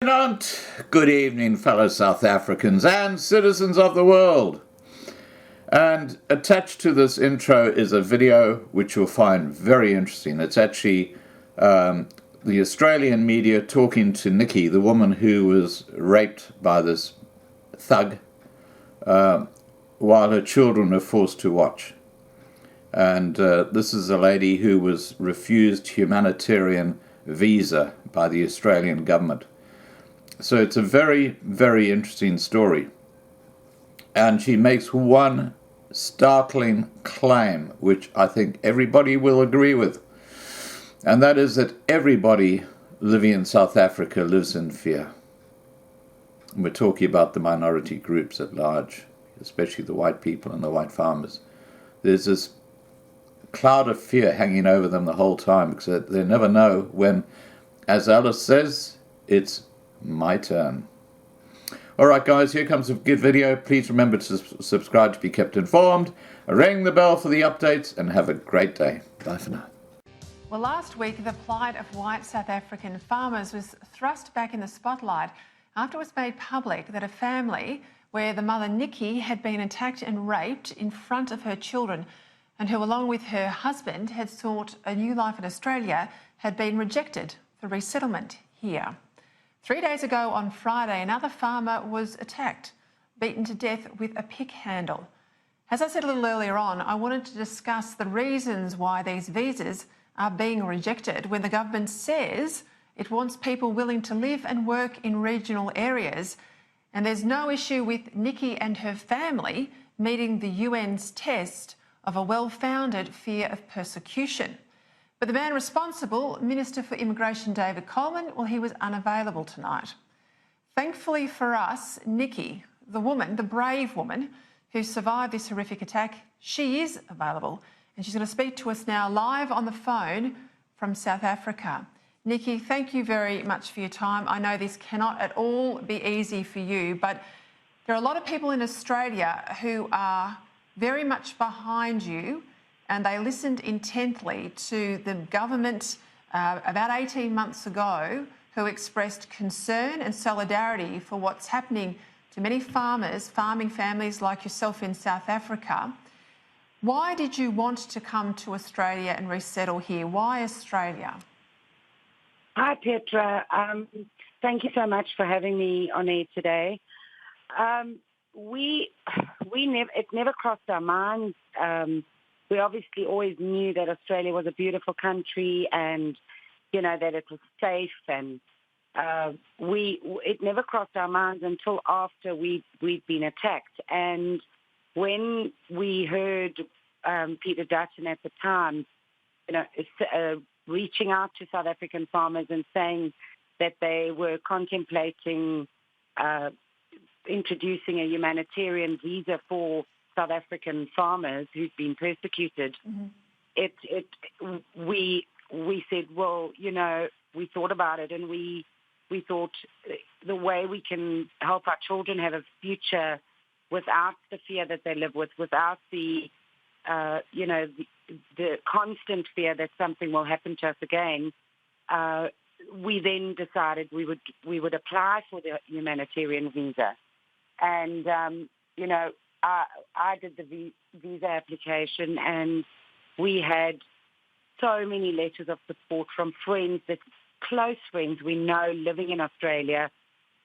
Pregnant! Good evening, fellow South Africans and citizens of the world. And attached to this intro is a video which you'll find very interesting. It's actually the Australian media talking to Nikki, the woman who was raped by this thug while her children were forced to watch. And this is a lady who was refused humanitarian visa by the Australian government. So it's a very, very interesting story. And she makes one startling claim, which I think everybody will agree with. And that is that everybody living in South Africa lives in fear. And we're talking about the minority groups at large, especially the white people and the white farmers. There's this cloud of fear hanging over them the whole time because they never know when, as Alice says, it's my turn. All right, guys, here comes a good video. Please remember to subscribe to be kept informed. Ring the bell for the updates and have a great day. Bye for now. Well, last week, the plight of white South African farmers was thrust back in the spotlight after it was made public that a family where the mother, Nikki, had been attacked and raped in front of her children and who, along with her husband, had sought a new life in Australia, had been rejected for resettlement here. 3 days ago on Friday, another farmer was attacked, beaten to death with a pick handle. As I said a little earlier on, I wanted to discuss the reasons why these visas are being rejected when the government says it wants people willing to live and work in regional areas. And there's no issue with Nikki and her family meeting the UN's test of a well-founded fear of persecution. But the man responsible, Minister for Immigration David Coleman, well, he was unavailable tonight. Thankfully for us, Nikki, the woman, the brave woman who survived this horrific attack, she is available. And she's going to speak to us now live on the phone from South Africa. Nikki, thank you very much for your time. I know this cannot at all be easy for you, but there are a lot of people in Australia who are very much behind you, and they listened intently to the government about 18 months ago who expressed concern and solidarity for what's happening to many farmers, farming families like yourself in South Africa. Why did you want to come to Australia and resettle here? Why Australia? Hi, Petra. Thank you so much for having me on air today. It never crossed our minds. We obviously always knew that Australia was a beautiful country and, you know, that it was safe. And it never crossed our minds until after we'd been attacked. And when we heard Peter Dutton at the time, you know, reaching out to South African farmers and saying that they were contemplating introducing a humanitarian visa for South African farmers who'd been persecuted, we said, well, you know, we thought about it and we thought the way we can help our children have a future without the fear that they live with, without the constant fear that something will happen to us again, we then decided we would apply for the humanitarian visa. And, you know, I did the visa application and we had so many letters of support from friends, close friends we know living in Australia.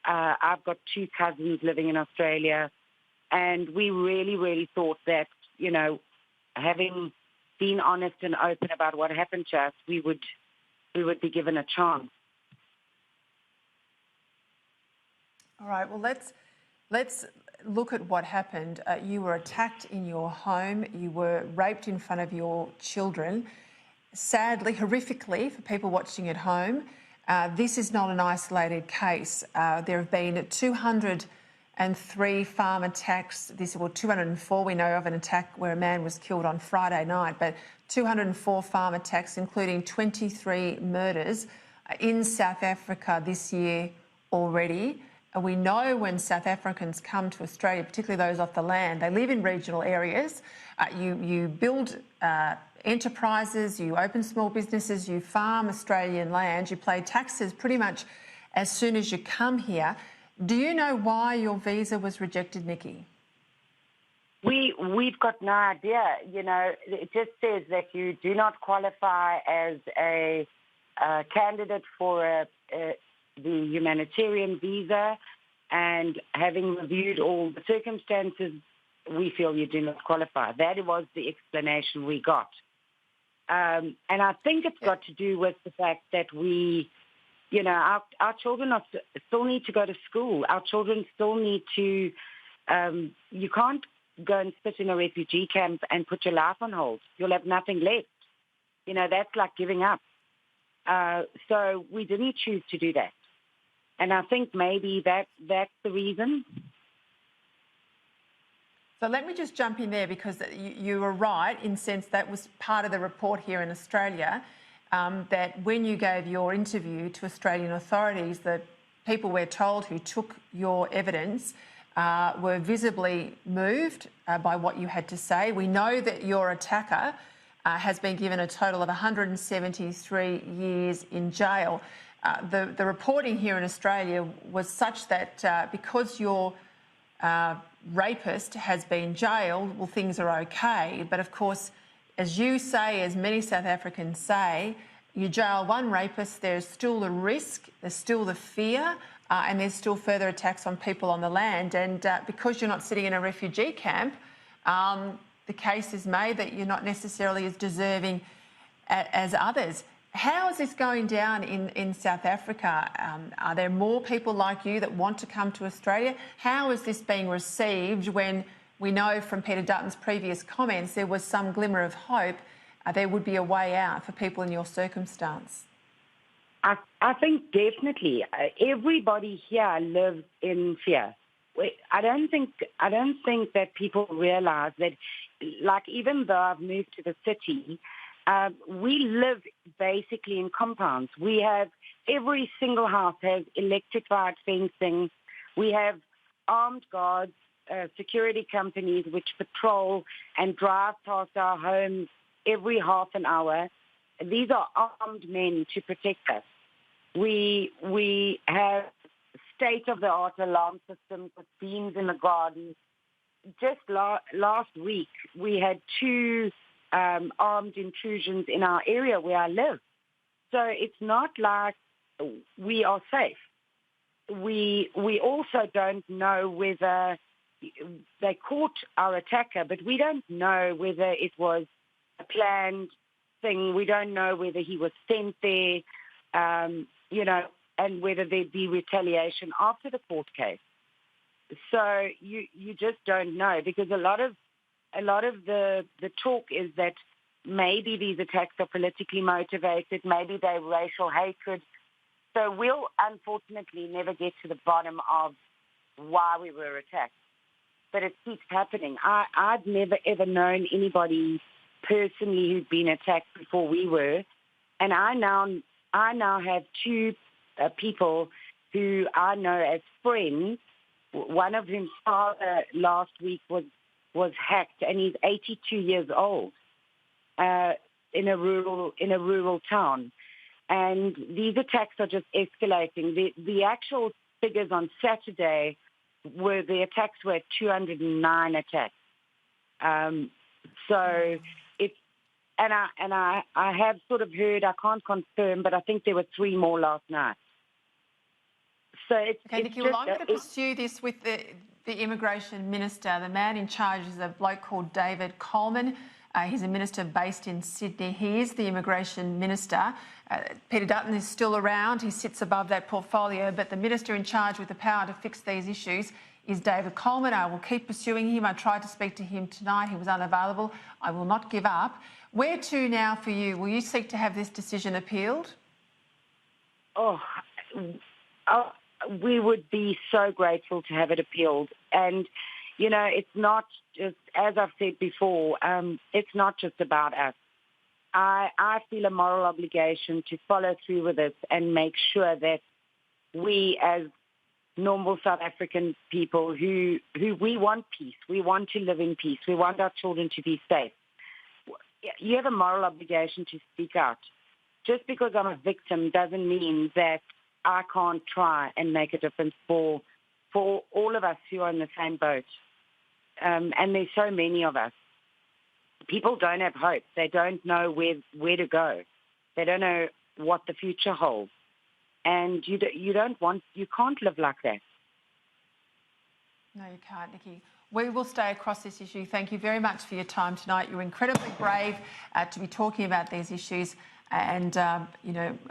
I've got 2 cousins living in Australia. And we really, really thought that, you know, having been honest and open about what happened to us, we would be given a chance. All right, well, let's look at what happened. You were attacked in your home. You were raped in front of your children. Sadly, horrifically, for people watching at home, this is not an isolated case. There have been 203 farm attacks. 204 we know of, an attack where a man was killed on Friday night, but 204 farm attacks, including 23 murders in South Africa this year already. And we know when South Africans come to Australia, particularly those off the land, they live in regional areas. You build enterprises, you open small businesses, you farm Australian land, you pay taxes pretty much as soon as you come here. Do you know why your visa was rejected, Nikki? We've got no idea. You know, it just says that you do not qualify as a candidate for the humanitarian visa, and having reviewed all the circumstances, we feel you do not qualify. That was the explanation we got. And I think it's got to do with the fact that we, you know, our children still need to go to school. Our children still need to, you can't go and sit in a refugee camp and put your life on hold. You'll have nothing left. You know, that's like giving up. So we didn't choose to do that. And I think maybe that's the reason. So let me just jump in there, because you were right in the sense that was part of the report here in Australia, that when you gave your interview to Australian authorities, the people, we're told, who took your evidence were visibly moved by what you had to say. We know that your attacker has been given a total of 173 years in jail. The reporting here in Australia was such that because your rapist has been jailed, well, things are okay. But of course, as you say, as many South Africans say, you jail one rapist, there's still the risk, there's still the fear, and there's still further attacks on people on the land. And because you're not sitting in a refugee camp, the case is made that you're not necessarily as deserving as others. How is this going down in South Africa? Are there more people like you that want to come to Australia? How is this being received when we know from Peter Dutton's previous comments there was some glimmer of hope there would be a way out for people in your circumstance? I think definitely everybody here lives in fear. I don't think that people realise that, like, even though I've moved to the city, we live basically in compounds. We have, every single house has electrified fencing. We have armed guards, security companies which patrol and drive past our homes every half an hour. These are armed men to protect us. We have state-of-the-art alarm systems with beams in the garden. Just last week, we had 2 armed intrusions in our area where I live. So it's not like we are safe. We also don't know whether they caught our attacker, but we don't know whether it was a planned thing. We don't know whether he was sent there, you know, and whether there'd be retaliation after the court case. So you just don't know, because a lot of the talk is that maybe these attacks are politically motivated, maybe they're racial hatred. So we'll unfortunately never get to the bottom of why we were attacked. But it keeps happening. I've never ever known anybody personally who'd been attacked before we were, and I now have 2 people who I know as friends. One of whom's father last week was hacked, and he's 82 years old, in a rural town. And these attacks are just escalating. The actual figures on Saturday were the attacks were 209 attacks. So it's, and I have sort of heard, I can't confirm, but I think there were 3 more last night. So it's okay, Nikki, well, I'm going to pursue this with the immigration minister. The man in charge is a bloke called David Coleman. He's a minister based in Sydney. He is the immigration minister. Peter Dutton is still around. He sits above that portfolio, but the minister in charge with the power to fix these issues is David Coleman. I will keep pursuing him. I tried to speak to him tonight. He was unavailable. I will not give up. Where to now for you? Will you seek to have this decision appealed? We would be so grateful to have it appealed. And, you know, it's not just, as I've said before, it's not just about us. I feel a moral obligation to follow through with this and make sure that we, as normal South African people who we want peace, we want to live in peace, we want our children to be safe, you have a moral obligation to speak out. Just because I'm a victim doesn't mean that I can't try and make a difference for all of us who are in the same boat. And there's so many of us. People don't have hope. They don't know where to go. They don't know what the future holds. And you can't live like that. No, you can't, Nikki. We will stay across this issue. Thank you very much for your time tonight. You're incredibly brave to be talking about these issues, and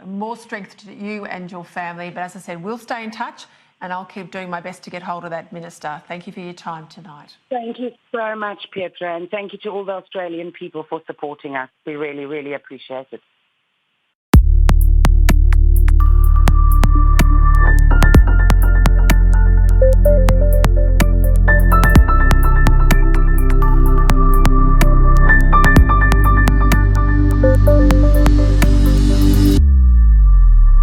more strength to you and your family. But as I said, we'll stay in touch, and I'll keep doing my best to get hold of that minister. Thank you for your time tonight. Thank you so much, Petra, and thank you to all the Australian people for supporting us. We really, really appreciate it.